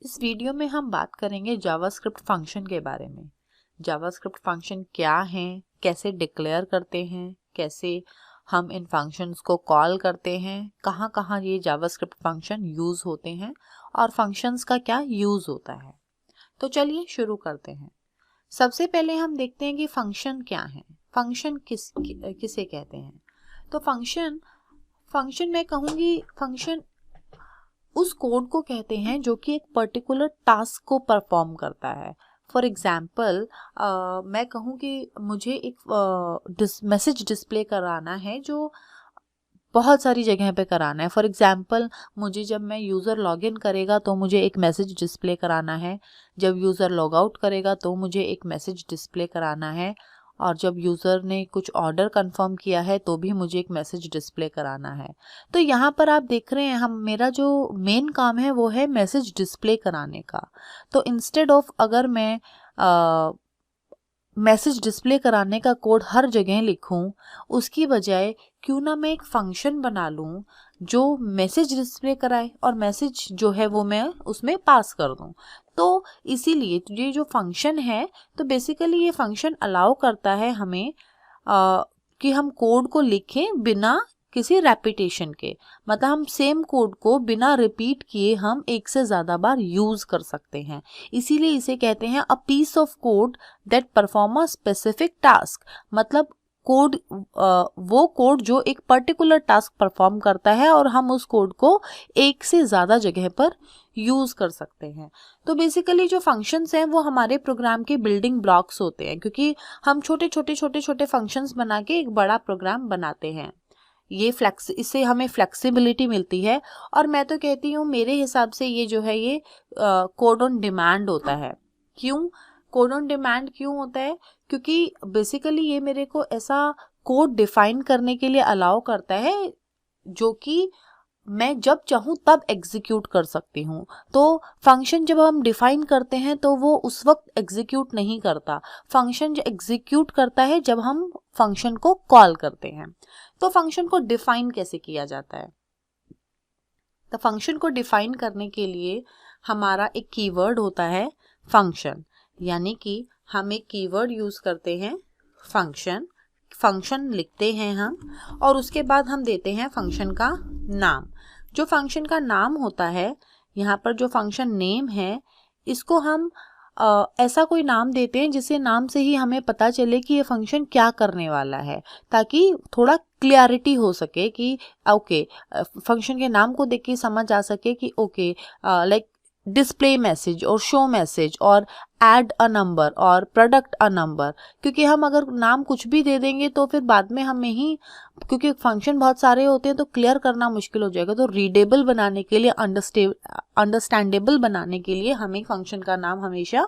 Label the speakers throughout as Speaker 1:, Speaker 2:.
Speaker 1: इस वीडियो में हम बात करेंगे जावास्क्रिप्ट फंक्शन के बारे में। जावास्क्रिप्ट फंक्शन क्या हैं, कैसे डिक्लेयर करते हैं, कैसे हम इन फंक्शंस को कॉल करते हैं, कहाँ कहाँ ये जावास्क्रिप्ट फंक्शन यूज़ होते हैं और फंक्शंस का क्या यूज़ होता है। तो चलिए शुरू करते हैं। सबसे पहले हम देखते हैं कि फंक्शन क्या है, फंक्शन किसे कहते हैं। तो फंक्शन मैं कहूँगी फंक्शन उस कोड को कहते हैं जो कि एक पर्टिकुलर टास्क को परफॉर्म करता है। फॉर एग्जाम्पल मैं कहूँ कि मुझे एक मैसेज डिस्प्ले कराना है जो बहुत सारी जगह पे कराना है। फॉर एग्जाम्पल मुझे जब मैं यूज़र लॉगिन करेगा तो मुझे एक मैसेज डिस्प्ले कराना है, जब यूज़र लॉग आउट करेगा तो मुझे एक मैसेज डिस्प्ले कराना है, और जब यूज़र ने कुछ ऑर्डर कंफर्म किया है तो भी मुझे एक मैसेज डिस्प्ले कराना है। तो यहाँ पर आप देख रहे हैं मेरा जो मेन काम है वो है मैसेज डिस्प्ले कराने का। तो इंस्टेड ऑफ अगर मैं मैसेज डिस्प्ले कराने का कोड हर जगह लिखूं, उसकी बजाय क्यों ना मैं एक फंक्शन बना लूं जो मैसेज डिस्प्ले कराए और मैसेज जो है वो मैं उसमें पास कर दूं। तो इसीलिए ये जो फंक्शन है, तो बेसिकली ये फंक्शन अलाउ करता है हमें कि हम कोड को लिखें बिना किसी रेपिटेशन के, मतलब हम सेम कोड को बिना रिपीट किए हम एक से ज़्यादा बार यूज़ कर सकते हैं। इसीलिए इसे कहते हैं a piece of code that perform a specific task. मतलब कोड वो कोड जो एक पर्टिकुलर टास्क परफॉर्म करता है और हम उस कोड को एक से ज़्यादा जगह पर यूज़ कर सकते हैं। तो बेसिकली जो फंक्शंस हैं वो हमारे प्रोग्राम के बिल्डिंग ब्लॉक्स होते हैं, क्योंकि हम छोटे छोटे फंक्शंस बना के एक बड़ा प्रोग्राम बनाते हैं। इससे हमें फ्लेक्सिबिलिटी मिलती है, और मैं तो कहती हूँ मेरे हिसाब से ये जो है ये कोड ऑन डिमांड होता है। क्यों कोड ऑन डिमांड क्यों होता है? क्योंकि बेसिकली ये मेरे को ऐसा कोड डिफाइन करने के लिए अलाउ करता है जो कि मैं जब चाहूँ तब एग्जीक्यूट कर सकती हूँ। तो फंक्शन जब हम डिफाइन करते हैं तो वो उस वक्त एग्जीक्यूट नहीं करता। फंक्शन जो एग्जीक्यूट करता है जब हम फंक्शन को कॉल करते हैं। तो फंक्शन को डिफाइन कैसे किया जाता है? तो फंक्शन को डिफाइन करने के लिए हमारा एक कीवर्ड होता है फंक्शन, यानी कि हम एक कीवर्ड यूज करते हैं फंक्शन लिखते हैं हम, और उसके बाद हम देते हैं फंक्शन का नाम। जो फंक्शन का नाम होता है, यहाँ पर जो फंक्शन नेम है, इसको हम ऐसा कोई नाम देते हैं जिससे नाम से ही हमें पता चले कि ये फंक्शन क्या करने वाला है, ताकि थोड़ा क्लियरिटी हो सके कि ओके, फंक्शन के नाम को देख के समझ आ सके कि ओके, लाइक डिस्प्ले मैसेज और शो मैसेज और ऐड अ नंबर और प्रोडक्ट अ नंबर। क्योंकि हम अगर नाम कुछ भी दे देंगे तो फिर बाद में हमें ही, क्योंकि फंक्शन बहुत सारे होते हैं तो क्लियर करना मुश्किल हो जाएगा। तो रीडेबल बनाने के लिए, अंडरस्टैंडेबल बनाने के लिए हमें फंक्शन का नाम हमेशा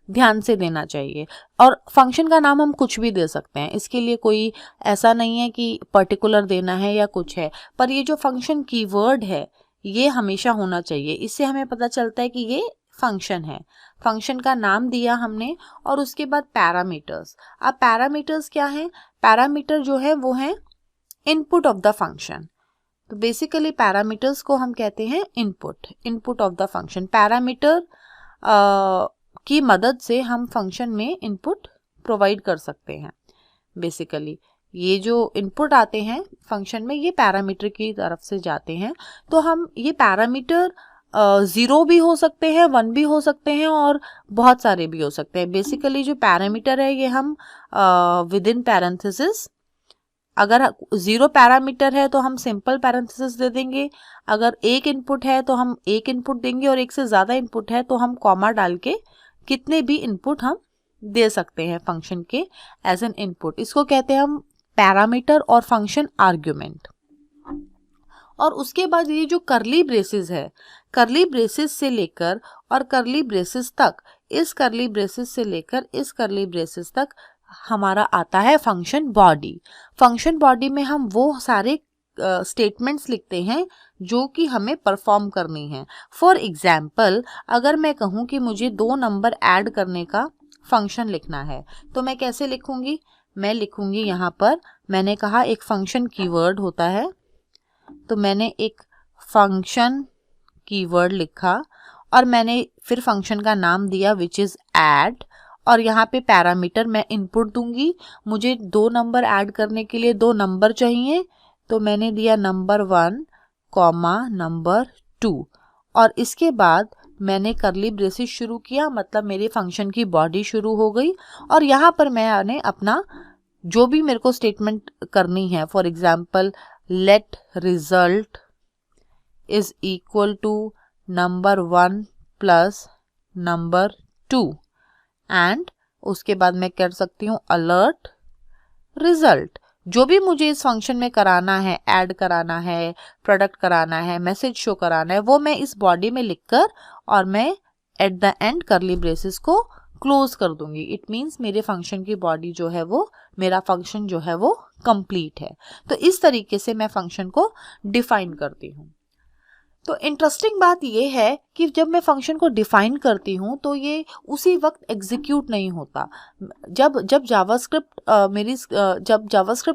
Speaker 1: ध्यान से देना चाहिए। और फंक्शन का नाम हम कुछ भी दे सकते हैं, इसके लिए कोई ऐसा नहीं है कि पर्टिकुलर देना है या कुछ है, पर ये जो फंक्शन कीवर्ड है ये हमेशा होना चाहिए। इससे हमें पता चलता है कि ये फंक्शन है। फंक्शन का नाम दिया हमने, और उसके बाद पैरामीटर्स। अब पैरामीटर्स क्या हैं? पैरामीटर जो है वो है इनपुट ऑफ द फंक्शन। तो बेसिकली पैरामीटर्स को हम कहते हैं input of the function. Parameter की मदद से हम फंक्शन में इनपुट प्रोवाइड कर सकते हैं। बेसिकली ये जो इनपुट आते हैं फंक्शन में, ये पैरामीटर की तरफ से जाते हैं। तो हम ये पैरामीटर 0 भी हो सकते हैं, 1 भी हो सकते हैं, और बहुत सारे भी हो सकते हैं। बेसिकली जो पैरामीटर है ये हम विद इन पैरेंथेसिस, अगर 0 पैरामीटर है तो हम सिंपल पैरेंथेसिस दे देंगे, अगर एक इनपुट है तो हम एक इनपुट देंगे, और एक से ज़्यादा इनपुट है तो हम कॉमा डाल के कितने भी इनपुट हम दे सकते हैं फंक्शन के एज एन इनपुट। इसको कहते हैं हम पैरामीटर और फंक्शन आर्ग्यूमेंट। और उसके बाद ये जो करली ब्रेसेस है, करली ब्रेसेस से लेकर और करली ब्रेसेस तक, इस करली ब्रेसेस से लेकर इस करली ब्रेसेस तक हमारा आता है फंक्शन बॉडी। फंक्शन बॉडी में हम वो सारे स्टेटमेंट्स लिखते हैं जो कि हमें परफॉर्म करनी है। फॉर एग्जाम्पल अगर मैं कहूँ कि मुझे 2 नंबर ऐड करने का फंक्शन लिखना है, तो मैं कैसे लिखूंगी? मैं लिखूंगी, यहाँ पर मैंने कहा एक फंक्शन कीवर्ड होता है, तो मैंने एक फंक्शन कीवर्ड लिखा, और मैंने फिर फंक्शन का नाम दिया विच इज़ ऐड, और यहाँ पे पैरामीटर मैं इनपुट दूंगी। मुझे 2 नंबर ऐड करने के लिए 2 नंबर चाहिए, तो मैंने दिया नंबर 1 कॉमा नंबर 2, और इसके बाद मैंने करली ब्रेसेस शुरू किया, मतलब मेरे फंक्शन की बॉडी शुरू हो गई। और यहाँ पर मैंने अपना जो भी मेरे को स्टेटमेंट करनी है, for example let result is equal to number 1 प्लस नंबर 2, एंड उसके बाद मैं कर सकती हूँ अलर्ट रिजल्ट। जो भी मुझे इस फंक्शन में कराना है, ऐड कराना है, प्रोडक्ट कराना है, मैसेज शो कराना है, वो मैं इस बॉडी में लिखकर और मैं एट द एंड करली ब्रेसेस को क्लोज कर दूंगी। इट मीन्स मेरे फंक्शन की बॉडी जो है वो, मेरा फंक्शन जो है वो कंप्लीट है। तो इस तरीके से मैं फंक्शन को डिफाइन करती हूँ। तो इंटरेस्टिंग बात ये है कि जब मैं फंक्शन को डिफाइन करती हूँ तो ये उसी वक्त एग्जीक्यूट नहीं होता। जब जावास्क्रिप्ट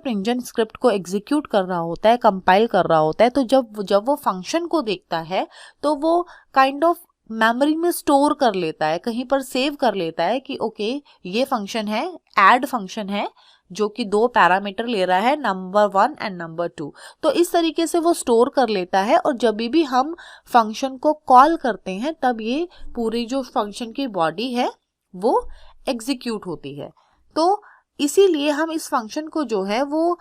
Speaker 1: इंजन स्क्रिप्ट को एग्जीक्यूट कर रहा होता है, कंपाइल कर रहा होता है, तो जब वो फंक्शन को देखता है तो वो काइंड ऑफ मेमोरी में स्टोर कर लेता है, कहीं पर सेव कर लेता है कि ओके ये फंक्शन है, ऐड फंक्शन है जो कि 2 पैरामीटर ले रहा है, नंबर 1 एंड नंबर 2। तो इस तरीके से वो स्टोर कर लेता है, और जब भी हम फंक्शन को कॉल करते हैं तब ये पूरी जो फंक्शन की बॉडी है वो एग्जीक्यूट होती है। तो इसीलिए हम इस फंक्शन को जो है वो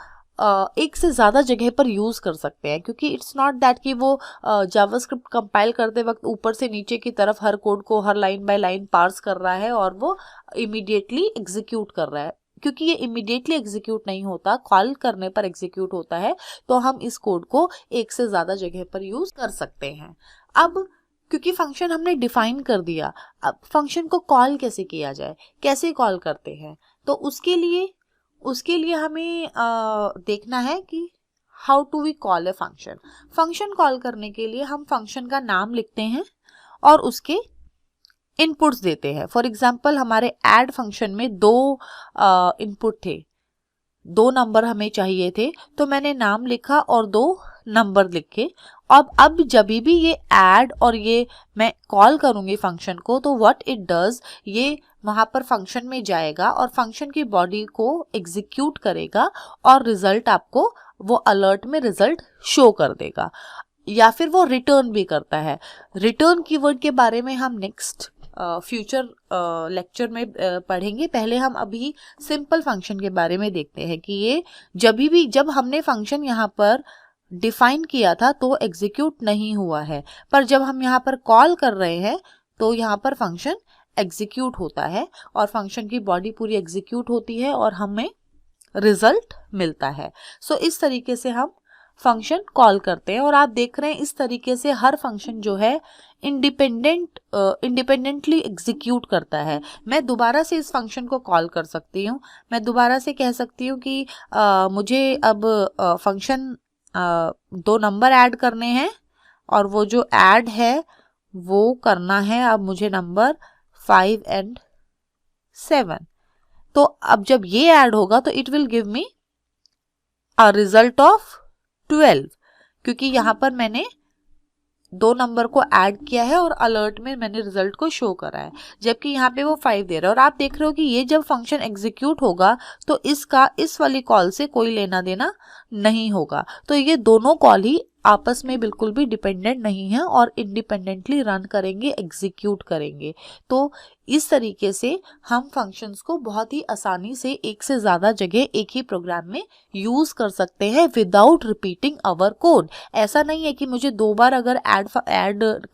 Speaker 1: एक से ज़्यादा जगह पर यूज़ कर सकते हैं, क्योंकि इट्स नॉट दैट कि वो जावास्क्रिप्ट कंपाइल करते वक्त ऊपर से नीचे की तरफ हर कोड को हर लाइन बाय लाइन पार्स कर रहा है और वो इमीडिएटली एग्जीक्यूट कर रहा है, क्योंकि ये इमीडिएटली एग्जीक्यूट नहीं होता, कॉल करने पर एग्जीक्यूट होता है। तो हम इस कोड को एक से ज़्यादा जगह पर यूज़ कर सकते हैं। अब क्योंकि फंक्शन हमने डिफाइन कर दिया, अब फंक्शन को कॉल कैसे किया जाए, कैसे कॉल करते हैं, तो उसके लिए हमें देखना है कि how to we call a function. Function call करने के लिए हम फंक्शन का नाम लिखते हैं और उसके इनपुट्स देते हैं। फॉर एग्जाम्पल हमारे ऐड फंक्शन में 2 इनपुट थे, 2 नंबर हमें चाहिए थे, तो मैंने नाम लिखा और 2 नंबर लिखे। अब जब भी ये ऐड और ये मैं कॉल करूंगी फंक्शन को, तो व्हाट इट डज, ये वहां पर फंक्शन में जाएगा और फंक्शन की बॉडी को एग्जीक्यूट करेगा और रिजल्ट आपको वो अलर्ट में रिजल्ट शो कर देगा, या फिर वो रिटर्न भी करता है। रिटर्न कीवर्ड के बारे में हम नेक्स्ट फ्यूचर लेक्चर में पढ़ेंगे। पहले हम अभी सिंपल फंक्शन के बारे में देखते हैं कि ये जब हमने फंक्शन यहाँ पर डिफाइन किया था तो एग्जीक्यूट नहीं हुआ है, पर जब हम यहाँ पर कॉल कर रहे हैं तो यहाँ पर फंक्शन एग्जीक्यूट होता है और फंक्शन की बॉडी पूरी एग्जीक्यूट होती है और हमें रिजल्ट मिलता है। सो इस तरीके से हम फंक्शन कॉल करते हैं, और आप देख रहे हैं इस तरीके से हर फंक्शन जो है इंडिपेंडेंटली एग्जीक्यूट करता है। मैं दोबारा से इस फंक्शन को कॉल कर सकती हूँ, मैं दोबारा से कह सकती हूँ कि मुझे अब फंक्शन 2 नंबर ऐड करने हैं, और वो जो ऐड है वो करना है अब मुझे नंबर 5 एंड 7। तो अब जब ये ऐड होगा तो it will give me a result of 12, क्योंकि यहाँ पर मैंने 2 नंबर को ऐड किया है और अलर्ट में मैंने रिजल्ट को शो करा है, जबकि यहाँ पे वो 5 दे रहा है। और आप देख रहे हो कि ये जब फंक्शन एग्जीक्यूट होगा तो इसका इस वाली कॉल से कोई लेना देना नहीं होगा। तो ये दोनों कॉल ही आपस में बिल्कुल भी डिपेंडेंट नहीं है और इंडिपेंडेंटली रन करेंगे, एग्जीक्यूट करेंगे। तो इस तरीके से हम फंक्शंस को बहुत ही आसानी से एक से ज़्यादा जगह एक ही प्रोग्राम में यूज़ कर सकते हैं विदाउट रिपीटिंग आवर कोड। ऐसा नहीं है कि मुझे 2 बार अगर ऐड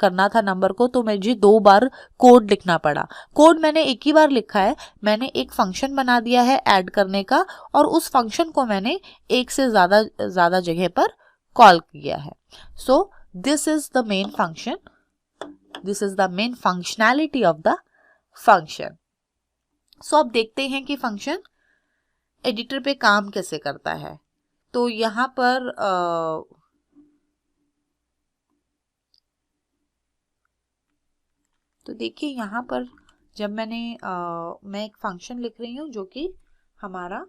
Speaker 1: करना था नंबर को तो मुझे 2 बार कोड लिखना पड़ा। कोड मैंने एक ही बार लिखा है, मैंने एक फंक्शन बना दिया है ऐड करने का, और उस फंक्शन को मैंने एक से ज़्यादा जगह पर कॉल किया है। So this is the main function, this is the main functionality of the function. So अब देखते हैं कि फंक्शन एडिटर पे काम कैसे करता है। तो यहाँ पर तो देखिए यहाँ पर जब मैं एक फंक्शन लिख रही हूँ जो कि हमारा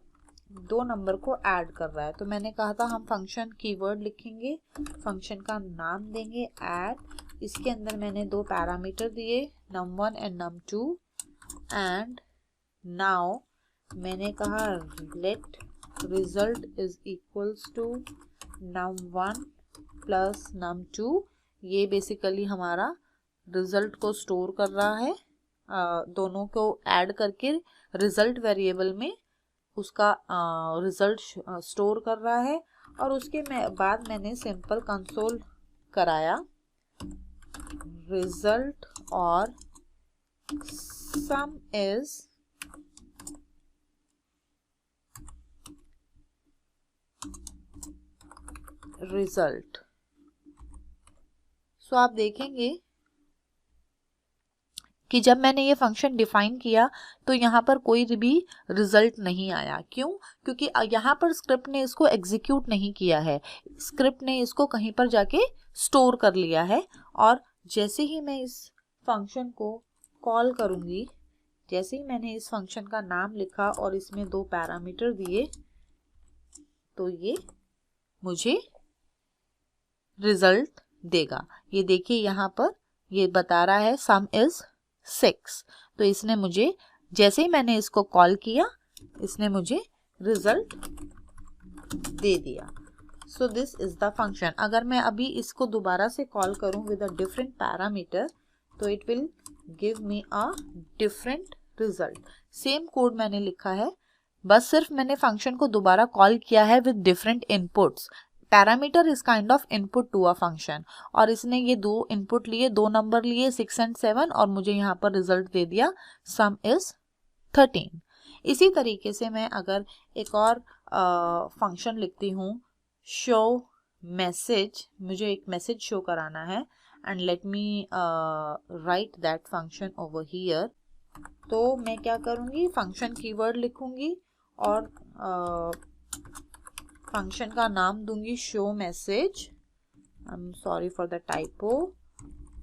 Speaker 1: 2 नंबर को ऐड कर रहा है, तो मैंने कहा था हम फंक्शन कीवर्ड लिखेंगे, फंक्शन का नाम देंगे ऐड, इसके अंदर मैंने दो पैरामीटर दिए num1 and num2 and now मैंने कहा let result is equals to num1 plus num2। ये बेसिकली हमारा रिजल्ट को स्टोर कर रहा है, दोनों को ऐड करके रिजल्ट वेरिएबल में उसका रिजल्ट स्टोर कर रहा है। और उसके बाद मैंने सिंपल कंसोल कराया रिजल्ट और सम इज रिजल्ट। सो आप देखेंगे कि जब मैंने ये फंक्शन डिफाइन किया तो यहाँ पर कोई भी रिजल्ट नहीं आया। क्यों? क्योंकि यहाँ पर स्क्रिप्ट ने इसको एग्जीक्यूट नहीं किया है, स्क्रिप्ट ने इसको कहीं पर जाके स्टोर कर लिया है। और जैसे ही मैं इस फंक्शन को कॉल करूँगी, जैसे ही मैंने इस फंक्शन का नाम लिखा और इसमें दो पैरामीटर दिए, तो ये मुझे रिजल्ट देगा। ये देखिए यहाँ पर ये बता रहा है सम इज 6। तो इसने मुझे, जैसे ही मैंने इसको कॉल किया, इसने मुझे रिजल्ट दे दिया। सो दिस इज द फंक्शन। अगर मैं अभी इसको दोबारा से कॉल करूं विद अ डिफरेंट पैरामीटर तो it will give me a different result. Same code मैंने लिखा है, बस सिर्फ मैंने फंक्शन को दोबारा कॉल किया है with different inputs. Parameter is kind of input to a function, और इसने ये दो इनपुट लिए, दो नंबर लिए 6 एंड 7, और मुझे यहाँ पर रिजल्ट दे दिया सम इज 13। इसी तरीके से मैं अगर एक और फंक्शन लिखती हूँ शो मैसेज, मुझे एक मैसेज शो कराना है, and let me right that function over here. तो मैं क्या करूँगी, फंक्शन कीवर्ड लिखूँगी और फंक्शन का नाम दूंगी show message. I am sorry for the typo,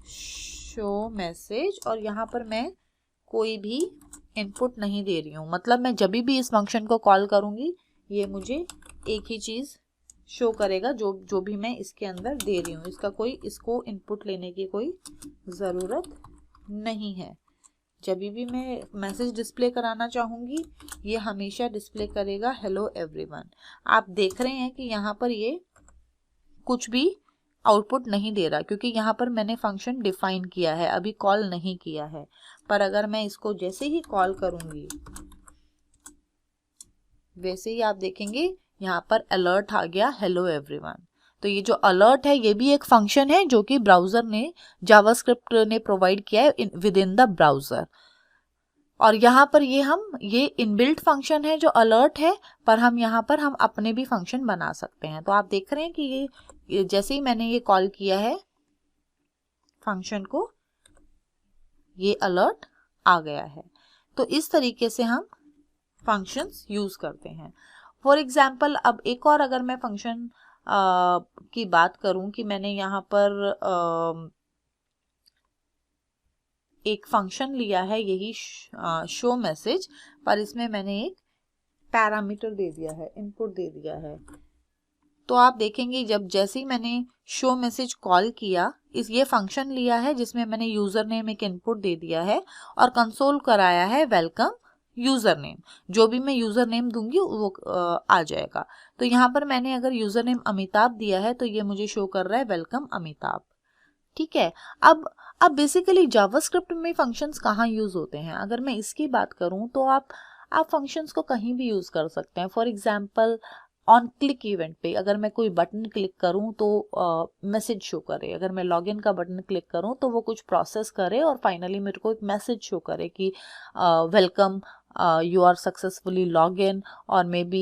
Speaker 1: show message. और यहाँ पर मैं कोई भी इनपुट नहीं दे रही हूँ, मतलब मैं जब भी इस फंक्शन को कॉल करूँगी ये मुझे एक ही चीज़ शो करेगा जो भी मैं इसके अंदर दे रही हूँ। इसको इनपुट लेने की कोई ज़रूरत नहीं है। जब भी मैं मैसेज डिस्प्ले कराना चाहूँगी ये हमेशा डिस्प्ले करेगा हेलो एवरीवन। आप देख रहे हैं कि यहाँ पर ये कुछ भी आउटपुट नहीं दे रहा, क्योंकि यहाँ पर मैंने फंक्शन डिफाइन किया है, अभी कॉल नहीं किया है। पर अगर मैं इसको जैसे ही कॉल करूँगी वैसे ही आप देखेंगे यहाँ पर अलर्ट आ गया हेलो एवरीवन। तो ये जो अलर्ट है ये भी एक फंक्शन है जो कि ब्राउज़र ने, जावास्क्रिप्ट ने प्रोवाइड किया है विद इन द ब्राउज़र। और यहाँ पर ये इनबिल्ट फंक्शन है जो अलर्ट है, पर हम यहाँ पर हम अपने भी फंक्शन बना सकते हैं। तो आप देख रहे हैं कि ये जैसे ही मैंने ये कॉल किया है फंक्शन को, ये अलर्ट आ गया है। तो इस तरीके से हम फंक्शंस यूज़ करते हैं। फॉर एग्जाम्पल अब एक और अगर मैं फंक्शन की बात करूं कि मैंने यहाँ पर एक फंक्शन लिया है यही शो मैसेज, पर इसमें मैंने एक पैरामीटर दे दिया है, इनपुट दे दिया है। तो आप देखेंगे जैसे ही मैंने शो मैसेज कॉल किया, ये फंक्शन लिया है जिसमें मैंने यूजर नेम एक इनपुट दे दिया है और कंसोल कराया है वेलकम यूजर नेम। जो भी मैं यूजर नेम दूंगी वो आ जाएगा। तो यहाँ पर मैंने अगर यूजर नेम अमिताभ दिया है तो ये मुझे शो कर रहा है वेलकम अमिताभ। ठीक है। अब बेसिकली जावास्क्रिप्ट में फंक्शंस कहाँ यूज होते हैं, अगर मैं इसकी बात करूँ तो आप फंक्शंस को कहीं भी यूज कर सकते हैं। For example on click event पे अगर मैं कोई बटन क्लिक करूं तो मैसेज शो करे, अगर मैं लॉगिन का बटन क्लिक करूं तो वो कुछ प्रोसेस करे और फाइनली मेरे को एक मैसेज शो करे कि welcome you are successfully log in or maybe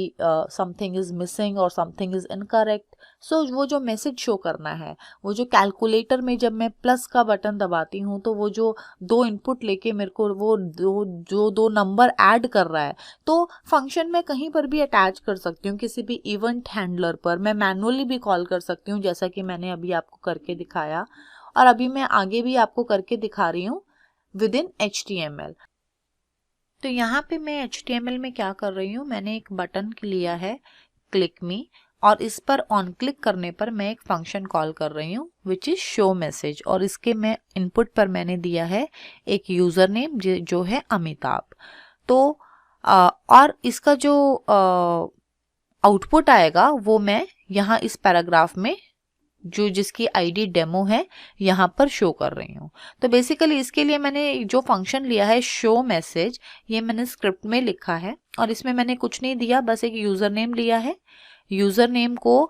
Speaker 1: something is missing or something is incorrect। so वो जो मैसेज शो करना है, वो जो कैलकुलेटर में जब मैं प्लस का बटन दबाती हूँ तो वो जो दो इनपुट लेके मेरे को वो दो नंबर ऐड कर रहा है, तो फंक्शन में कहीं पर भी अटैच कर सकती हूँ। किसी भी इवेंट हैंडलर पर मैं मैनुअली भी कॉल कर सकती हूँ, जैसा कि मैंने अभी आपको करके दिखाया और अभी मैं आगे भी आपको करके दिखा रही हूँ विद इन HTML। तो यहाँ पे मैं HTML में क्या कर रही हूँ, मैंने एक बटन लिया है क्लिक मी और इस पर ऑन क्लिक करने पर मैं एक फंक्शन कॉल कर रही हूँ विच इज शो मैसेज, और इसके मैं इनपुट पर मैंने दिया है एक यूजर नेम जो है अमिताभ। तो और इसका जो आउटपुट आएगा वो मैं यहाँ इस पैराग्राफ में जो जिसकी आईडी डेमो है यहाँ पर शो कर रही हूँ। तो बेसिकली इसके लिए मैंने जो फंक्शन लिया है शो मैसेज, ये मैंने स्क्रिप्ट में लिखा है और इसमें मैंने कुछ नहीं दिया, बस एक यूज़र नेम लिया है। यूज़र नेम को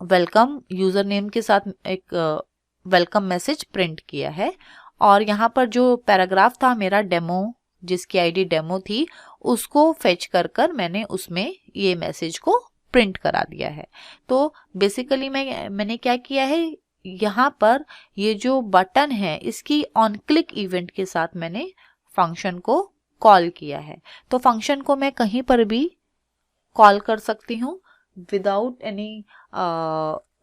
Speaker 1: वेलकम यूज़र नेम के साथ एक वेलकम मैसेज प्रिंट किया है, और यहाँ पर जो पैराग्राफ था मेरा डेमो जिसकी आईडी डेमो थी उसको फेच कर मैंने उसमें ये मैसेज को प्रिंट करा दिया है। तो बेसिकली मैंने क्या किया है, यहाँ पर ये जो बटन है इसकी ऑन क्लिक इवेंट के साथ मैंने फंक्शन को कॉल किया है। तो फंक्शन को मैं कहीं पर भी कॉल कर सकती हूँ without any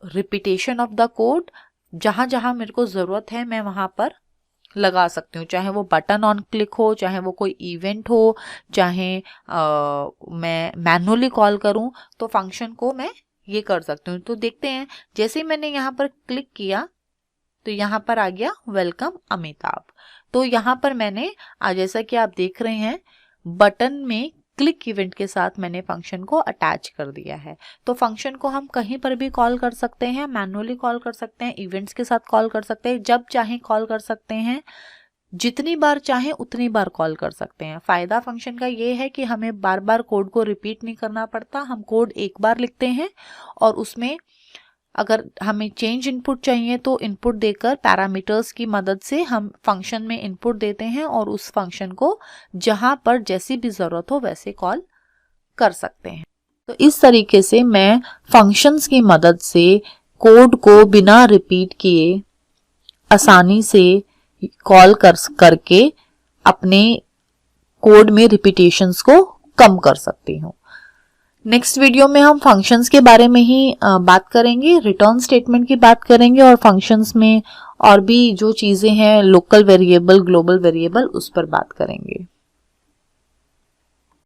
Speaker 1: repetition of the code. जहाँ जहाँ मेरे को ज़रूरत है मैं वहाँ पर लगा सकती हूँ, चाहे वो बटन ऑन क्लिक हो, चाहे वो कोई इवेंट हो, चाहे मैं मैनुअली कॉल करूँ, तो फंक्शन को मैं ये कर सकती हूँ। तो देखते हैं, जैसे ही मैंने यहाँ पर क्लिक किया तो यहाँ पर आ गया वेलकम अमिताभ। तो यहाँ पर मैंने जैसा कि आप देख रहे हैं बटन में क्लिक इवेंट के साथ मैंने फंक्शन को अटैच कर दिया है। तो फंक्शन को हम कहीं पर भी कॉल कर सकते हैं, मैनुअली कॉल कर सकते हैं, इवेंट्स के साथ कॉल कर सकते हैं, जब चाहे कॉल कर सकते हैं, जितनी बार चाहे उतनी बार कॉल कर सकते हैं। फायदा फंक्शन का ये है कि हमें बार बार कोड को रिपीट नहीं करना पड़ता। हम कोड एक बार लिखते हैं और उसमें अगर हमें चेंज इनपुट चाहिए तो इनपुट देकर पैरामीटर्स की मदद से हम फंक्शन में इनपुट देते हैं और उस फंक्शन को जहां पर जैसी भी ज़रूरत हो वैसे कॉल कर सकते हैं। तो इस तरीके से मैं फंक्शंस की मदद से कोड को बिना रिपीट किए आसानी से कॉल करके अपने कोड में रिपीटेशंस को कम कर सकती हूँ। नेक्स्ट वीडियो में हम फंक्शंस के बारे में ही बात करेंगे, रिटर्न स्टेटमेंट की बात करेंगे और फंक्शंस में और भी जो चीज़ें हैं लोकल वेरिएबल, ग्लोबल वेरिएबल, उस पर बात करेंगे।